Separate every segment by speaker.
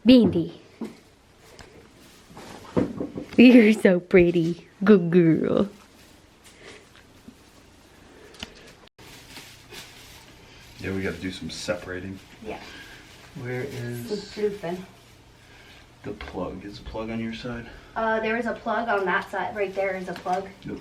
Speaker 1: Bandy. You're so pretty. Good girl.
Speaker 2: Yeah, we got to do some separating.
Speaker 1: Yeah.
Speaker 2: Where is the plug? Is the plug on your side?
Speaker 1: There is a plug on that side. Right there is a plug.
Speaker 2: Yep.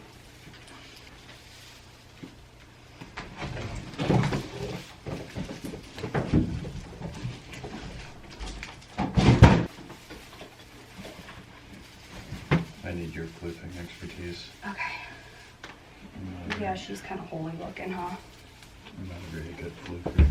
Speaker 2: I need your flipping expertise.
Speaker 1: Okay. Yeah, she's kind of holy looking, huh?
Speaker 2: I'm not a very good flipper.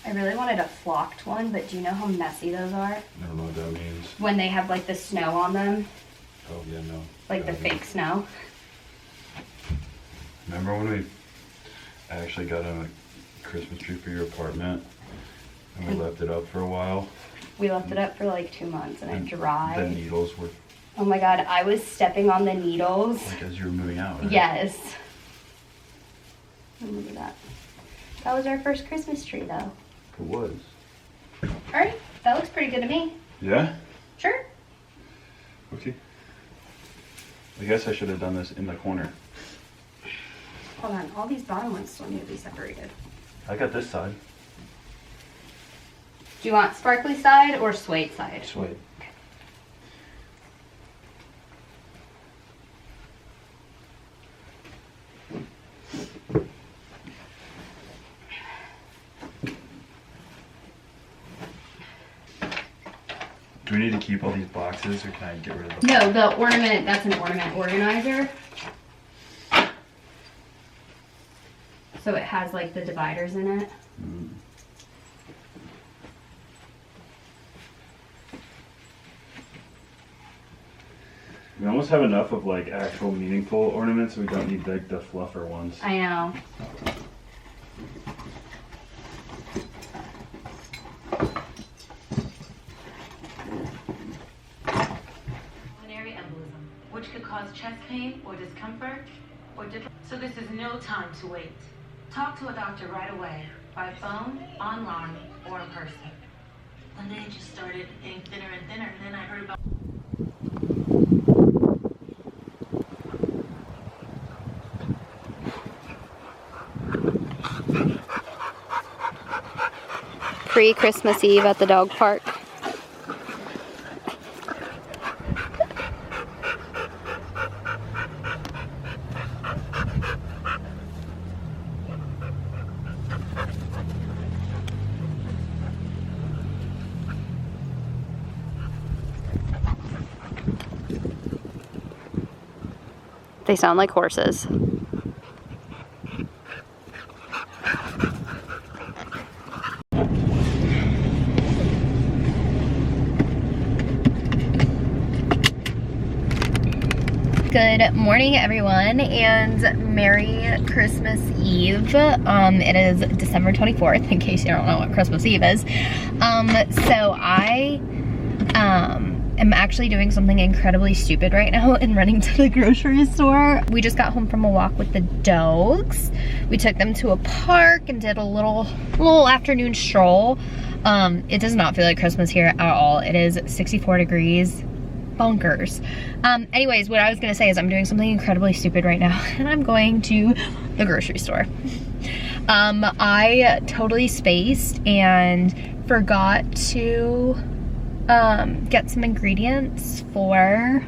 Speaker 1: I really wanted a flocked one, but do you know how messy those are?
Speaker 2: I don't know what that means.
Speaker 1: When they have like the snow on them.
Speaker 2: Oh, yeah, no.
Speaker 1: Like the fake snow.
Speaker 2: Remember when I actually got a Christmas tree for your apartment and we left it up for a while?
Speaker 1: We left it up for like 2 months and it dried.
Speaker 2: The needles were...
Speaker 1: Oh my god, I was stepping on the needles.
Speaker 2: Like as you were moving out, right?
Speaker 1: Yes. Look at that. That was our first Christmas tree though.
Speaker 2: It was.
Speaker 1: Alright, that looks pretty good to me.
Speaker 2: Yeah?
Speaker 1: Sure.
Speaker 2: Okay. I guess I should have done this in the corner.
Speaker 1: Hold on, all these bottom ones still need to be separated.
Speaker 2: I got this side.
Speaker 1: Do you want sparkly side or suede side?
Speaker 2: Suede. Do we need to keep all these boxes or can I get rid of them?
Speaker 1: No, the ornament, that's an ornament organizer. So it has like the dividers in it.
Speaker 2: Mm. We almost have enough of like actual meaningful ornaments, so we don't need like the fluffer ones.
Speaker 1: I know.
Speaker 3: Pulmonary embolism, which could cause chest pain or discomfort or so this is no time to wait. Talk to a doctor right away, by phone, online, or in person. One day it just started getting thinner and thinner, and then I heard about
Speaker 1: pre-Christmas Eve at the dog park. They sound like horses. Good morning, everyone, and Merry Christmas Eve. It is December 24th, in case you don't know what Christmas Eve is. So I am actually doing something incredibly stupid right now and running to the grocery store. We just got home from a walk with the dogs. We took them to a park and did a little afternoon stroll. It does not feel like Christmas here at all. It is 64 degrees. Bonkers. Anyways, what I was gonna say is I'm doing something incredibly stupid right now, and I'm going to the grocery store. I totally spaced and forgot to get some ingredients for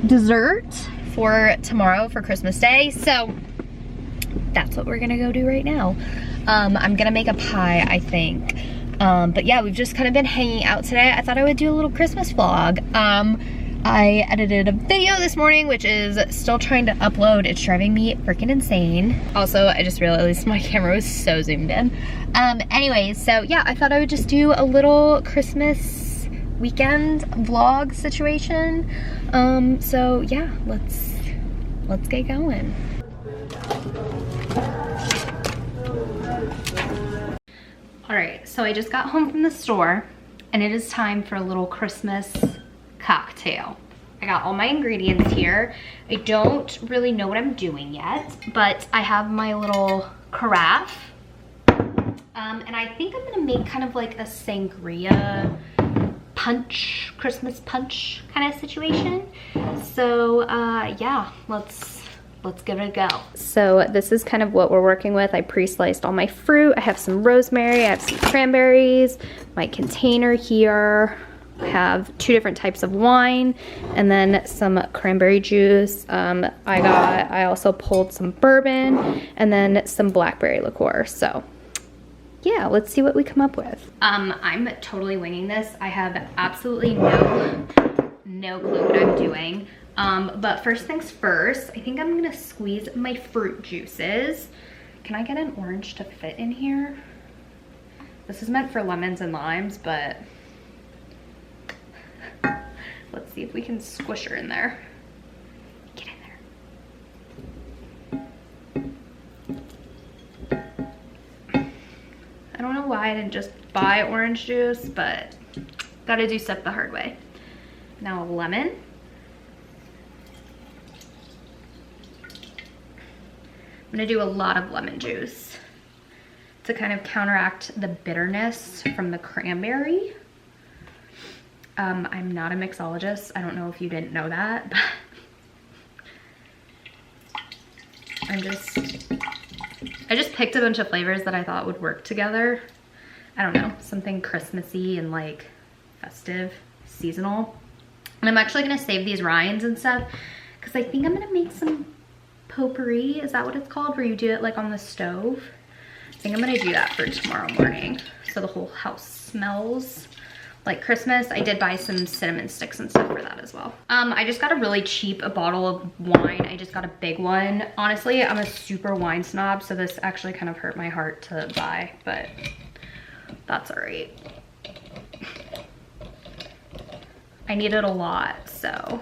Speaker 1: dessert for tomorrow for Christmas Day, so that's what we're gonna go do right now. I'm gonna make a pie, I think. But yeah, we've just kind of been hanging out today. I thought I would do a little Christmas vlog. I edited a video this morning, which is still trying to upload. It's driving me freaking insane. Also, I just realized my camera was so zoomed in. Anyways, so yeah, I thought I would just do a little Christmas weekend vlog situation. So yeah, let's get going. Alright, so I just got home from the store and it is time for a little Christmas cocktail. I got all my ingredients here. I don't really know what I'm doing yet, but I have my little carafe. And I think I'm gonna make kind of like a sangria punch, Christmas punch kind of situation. So yeah, let's give it a go. So this is kind of what we're working with. I pre-sliced all my fruit. I have some rosemary, I have some cranberries, my container here. I have 2 different types of wine and then some cranberry juice. I also pulled some bourbon and then some blackberry liqueur. So yeah, let's see what we come up with. I'm totally winging this. I have absolutely no clue what I'm doing. But first things first, I think I'm gonna squeeze my fruit juices. Can I get an orange to fit in here? This is meant for lemons and limes, but let's see if we can squish her in there. Get in there. I don't know why I didn't just buy orange juice, but gotta do stuff the hard way. Now a lemon. I'm gonna do a lot of lemon juice to kind of counteract the bitterness from the cranberry. I'm not a mixologist. I don't know if you didn't know that, but I just picked a bunch of flavors that I thought would work together. I don't know, something Christmassy and like festive, seasonal. And I'm actually gonna save these rinds and stuff because I think I'm gonna make some potpourri. Is that what it's called? Where you do it like on the stove? I think I'm gonna do that for tomorrow morning so the whole house smells like Christmas. I did buy some cinnamon sticks and stuff for that as well. I just got a really cheap bottle of wine. I just got a big one. Honestly, I'm a super wine snob, so this actually kind of hurt my heart to buy, but that's all right. I needed a lot, so.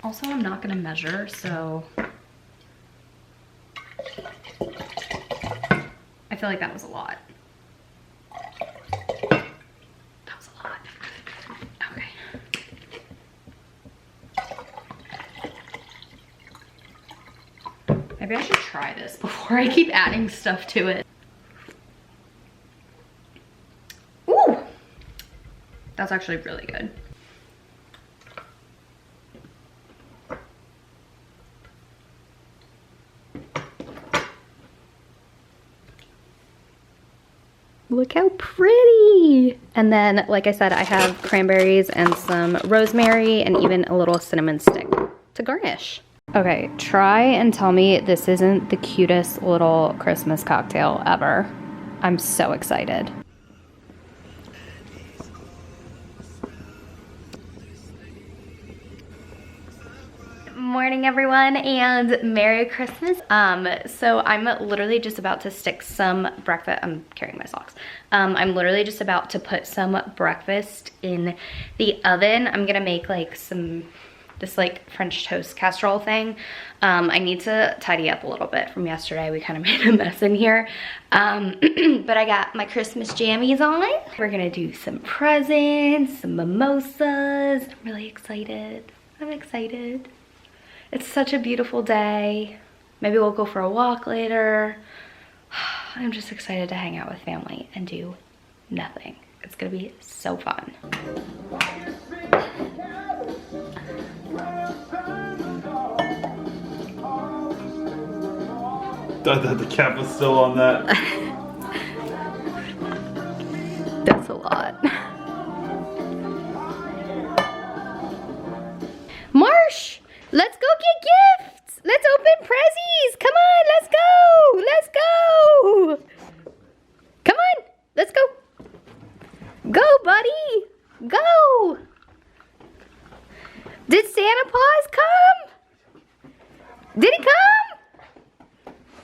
Speaker 1: Also, I'm not gonna measure, so I feel like that was a lot. That was a lot. Okay. Maybe I should try try this before I keep adding stuff to it. Ooh, that's actually really good. Look how pretty. And then, like I said, I have cranberries and some rosemary and even a little cinnamon stick to garnish. Okay, try and tell me this isn't the cutest little Christmas cocktail ever. I'm so excited. Morning everyone and Merry Christmas. So I'm literally just about to stick some breakfast, I'm carrying my socks. I'm literally just about to put some breakfast in the oven. I'm gonna make like this like French toast casserole thing. I need to tidy up a little bit from yesterday. We kind of made a mess in here. But I got my Christmas jammies on. We're gonna do some presents, some mimosas. I'm really excited. I'm excited. It's such a beautiful day. Maybe we'll go for a walk later. I'm just excited to hang out with family and do nothing. It's gonna be so fun.
Speaker 2: Thought that the cap was still on that.
Speaker 1: That's a lot. Marsh, let's go get gifts. Let's open prezzies. Come on, let's go. Let's go. Come on, let's go. Go, buddy. Go. Did Santa Claus come? Did he come?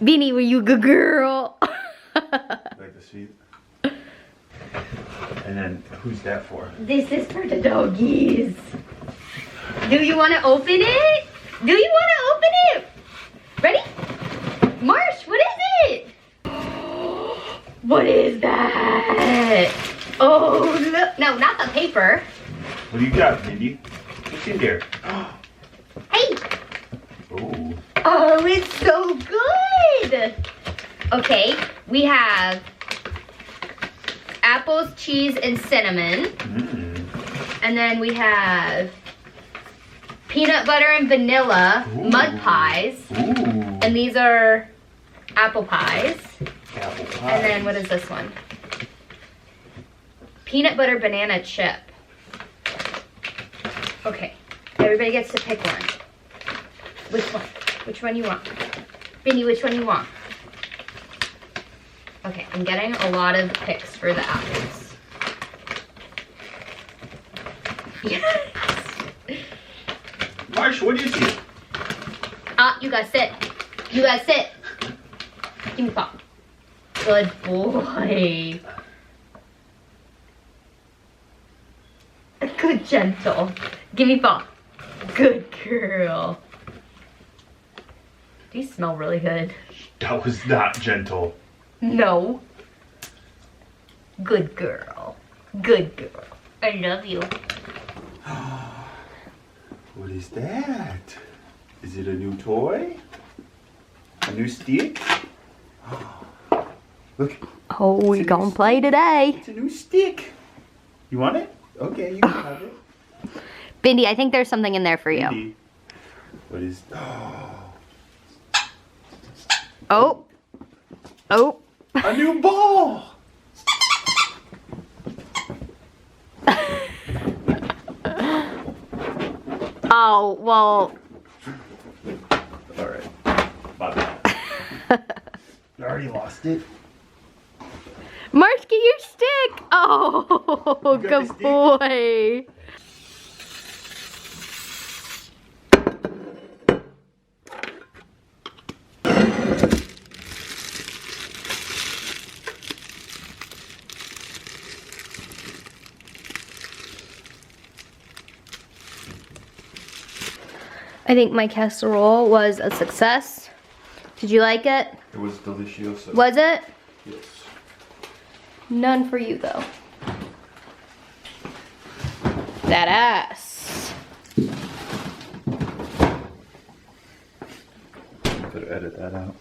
Speaker 1: Beanie, were you a good girl?
Speaker 2: Like the seat. And then, who's that for?
Speaker 1: This is for the doggies. Do you want to open it? Do you want to open it? Ready? Marsh, what is it? What is that? Oh, look. No, not the paper.
Speaker 2: What do you got, Mindy? What's in there?
Speaker 1: Hey.
Speaker 2: Oh.
Speaker 1: Oh, it's so good. Okay, we have apples, cheese, and cinnamon. And then we have peanut butter and vanilla mud pies. And these are apple pies.
Speaker 2: Apple pies.
Speaker 1: And then what is this one? Peanut butter banana chip. Okay, everybody gets to pick one. Which one? Which one you want? Binny, which one you want? Okay, I'm getting a lot of picks for the apples. Yes.
Speaker 2: Marsh, what do you see?
Speaker 1: You guys sit. You guys sit. Give me pop. Good boy. Good gentle. Give me pop. Good girl. These smell really good.
Speaker 2: That was not gentle.
Speaker 1: No. Good girl. Good girl. I love you.
Speaker 2: What is that? Is it a new toy? A new stick? Look.
Speaker 1: Oh, we gonna play today.
Speaker 2: It's a new stick. You want it? Okay, you can have it.
Speaker 1: Bindi, I think there's something in there for you.
Speaker 2: Mindy. What is...
Speaker 1: Oh. Oh.
Speaker 2: A new ball!
Speaker 1: Oh, well.
Speaker 2: Alright. My bad. You already lost it.
Speaker 1: Marsh, get your stick. Oh,
Speaker 2: You got
Speaker 1: good
Speaker 2: the stick?
Speaker 1: boy. I think my casserole was a success. Did you like it?
Speaker 2: It was delicious.
Speaker 1: Was it?
Speaker 2: Yes.
Speaker 1: None for you though. That ass.
Speaker 2: Better edit that out.